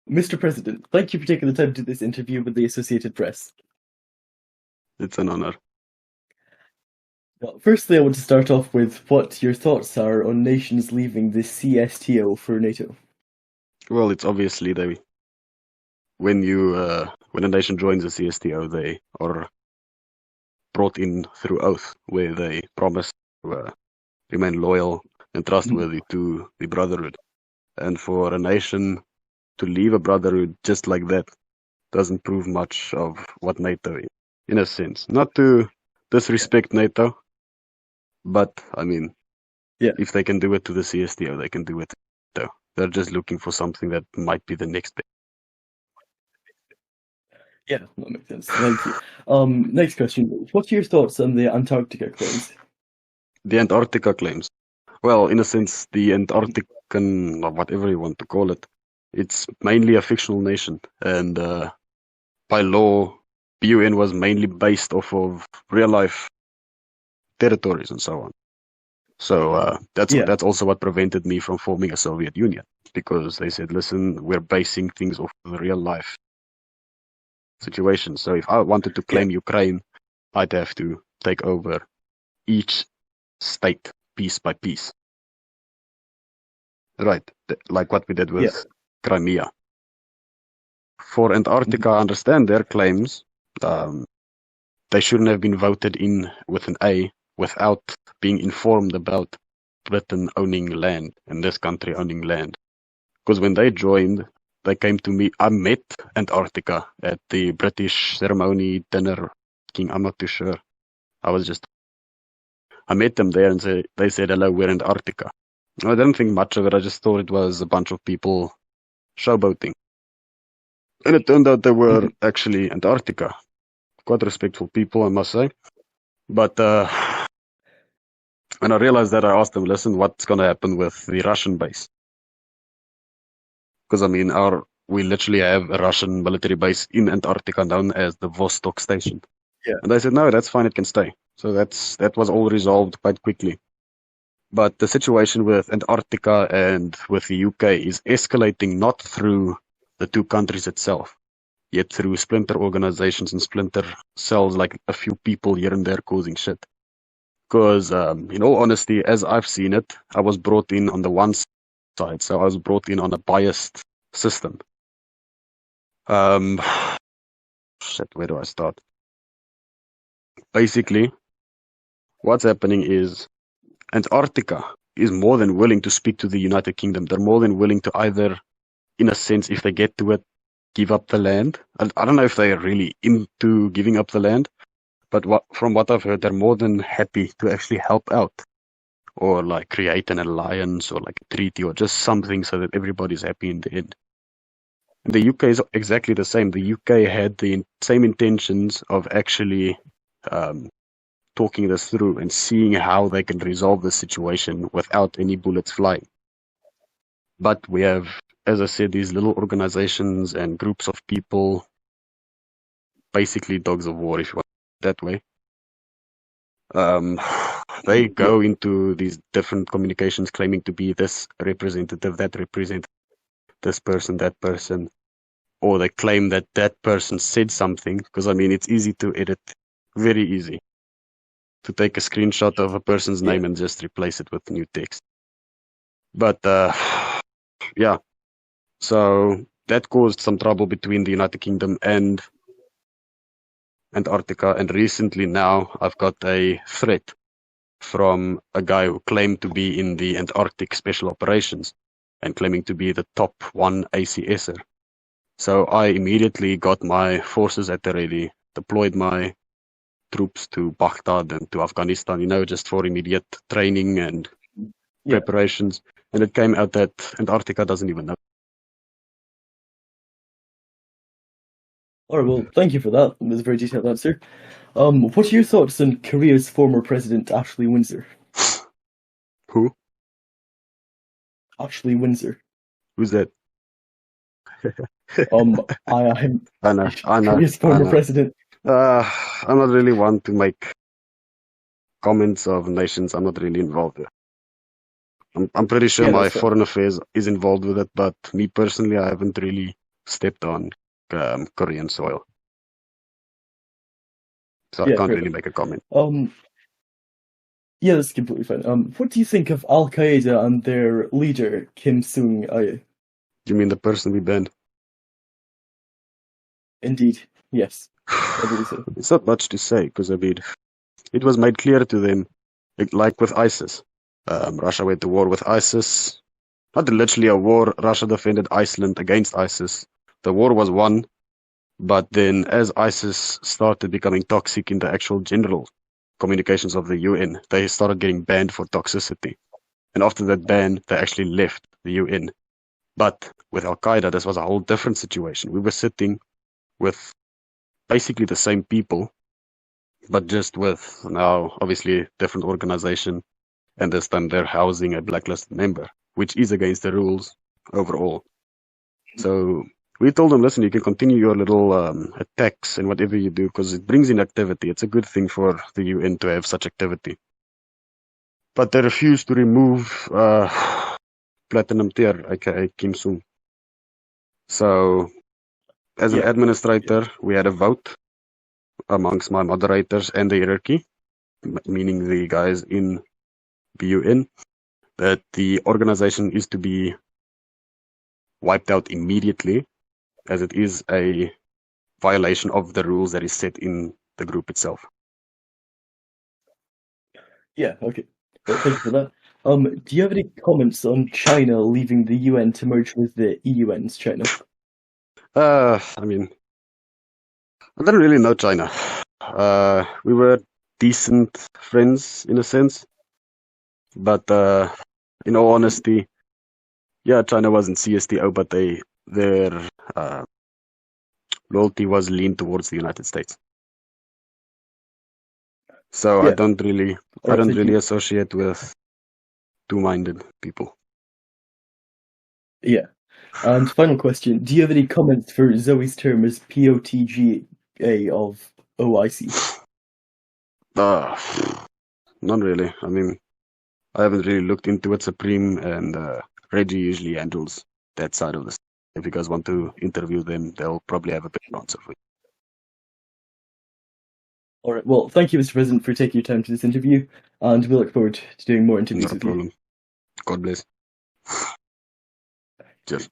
Mr. President, thank you for taking the time to do this interview with the Associated Press. It's an honor. Well, firstly, I want to start off with what your thoughts are on nations leaving the CSTO for NATO. Well, it's obviously when a nation joins a CSTO, they are brought in through oath, where they promise to remain loyal and Mhm. trustworthy to the brotherhood. And for a nation to leave a brotherhood just like that doesn't prove much of what NATO is, in a sense. Not to Yeah, disrespect NATO, but I mean, yeah, if they can do it to the CSTO, they can do it to NATO. They're just looking for something that might be the next bit. yeah, that makes sense. Thank you. Next question. What are your thoughts on the Antarctica claims? The Antarctica claims. Well, in a sense, the Antarctican, or whatever you want to call it, it's mainly a fictional nation. And by law, PUN was mainly based off of real life territories and so on. So Yeah, that's also what prevented me from forming a Soviet Union, because they said, listen, we're basing things off of real life situations. So if I wanted to yeah, claim Ukraine, I'd have to take over each state piece by piece. Right, like what we did yeah. with Crimea. For Mhm. Antarctica, I understand their claims. Um, they shouldn't have been voted in with an A without being informed about Britain owning land and this country owning land. Because when they joined, they came to me. I met Antarctica at the British ceremony dinner. King, I'm not too sure. I was just, I met them there and they said, hello, we're Antarctica. I didn't think much of it. I just thought it was a bunch of people showboating. And it turned out they were Mhm. actually Antarctica. Quite respectful people, I must say. But when I realized that, I asked them, listen, what's going to happen with the Russian base? Because, I mean, we literally have a Russian military base in Antarctica known as the Vostok Station. Yeah, And they said, no, that's fine, it can stay. So that was all resolved quite quickly. But the situation with Antarctica and with the UK is escalating not through the two countries itself, yet through splinter organizations and splinter cells, like a few people here and there causing shit. Because, in all honesty, as I've seen it, I was brought in on the one side, so I was brought in on a biased system. Um, shit, where do I start? Basically, what's happening is Antarctica is more than willing to speak to the United Kingdom. They're more than willing to either, in a sense, if they get to it, give up the land. I don't know if they're really into giving up the land, but from what I've heard, they're more than happy to actually help out or like create an alliance or like a treaty or just something so that everybody's happy in the end. And the UK is exactly the same. The UK had the same intentions of actually um, talking this through and seeing how they can resolve the situation without any bullets flying. But we have, as I said, these little organizations and groups of people, basically dogs of war, if you want it that way. Um, they yeah, go into these different communications claiming to be this representative, that representative, this person, that person, or they claim that that person said something. Because I mean, it's easy to edit, very easy to take a screenshot of a person's yeah. name and just replace it with new text. But yeah, so that caused some trouble between the United Kingdom and Antarctica. And recently now I've got a threat from a guy who claimed to be in the Antarctic Special Operations and claiming to be the top one ACSer. So I immediately got my forces at the ready, deployed my troops to Baghdad and to Afghanistan, just for immediate training and Yeah. preparations. And it came out that Antarctica doesn't even know. All right, well, thank you for that. It was a very detailed answer. What are your thoughts on Korea's former president, Ashley Windsor? Who? Ashley Windsor. Who's that? I'm I know, I know, Korea's I former know. president. Uh, I'm not really one to make comments of nations I'm not really involved with. I'm pretty sure Yeah, my that's fine. foreign affairs is involved with it, but me personally, I haven't really stepped on Korean soil. So I Yeah, can't fair really enough. make a comment. Yeah, that's completely fine. What do you think of Al Qaeda and their leader Kim Sung-aye? You mean the person we banned? Indeed, yes, I believe so. It's not much to say because I mean, it was made clear to them, like with ISIS. Russia went to war with ISIS. Not literally a war. Russia defended Iceland against ISIS. The war was won, but then as ISIS started becoming toxic in the actual general communications of the UN, they started getting banned for toxicity. And after that ban, they actually left the UN. But with Al Qaeda, this was a whole different situation. We were sitting with basically the same people, but just with now obviously different organization, and this time they're housing a blacklisted member, which is against the rules overall. So we told them, listen, you can continue your little attacks and whatever you do because it brings in activity. It's a good thing for the UN to have such activity. But they refused to remove Platinum Tier, aka Kim Sung. So as an Yeah, administrator, we had a vote amongst my moderators and the hierarchy, meaning the guys in BUN, that the organization is to be wiped out immediately, as it is a violation of the rules that is set in the group itself. yeah, okay. Well, thank you for that. Do you have any comments on China leaving the UN to merge with the EUN's China? I mean, I don't really know China. We were decent friends in a sense, but in all honesty, yeah, China wasn't CSTO, but their loyalty was leaned towards the United States. So I Yeah, don't really alright, thank you. associate with two-minded people. Yeah. And final question, do you have any comments for Zoe's term as POTGA of OIC? Uh, Not really. I mean, I haven't really looked into it. Supreme and Reggie usually handles that side of this. If you guys want to interview them, they'll probably have a better answer for you. Alright, well, thank you, Mr. President, for taking your time to this interview, and we look forward to doing more interviews Not a with you. problem. God bless. Cheers.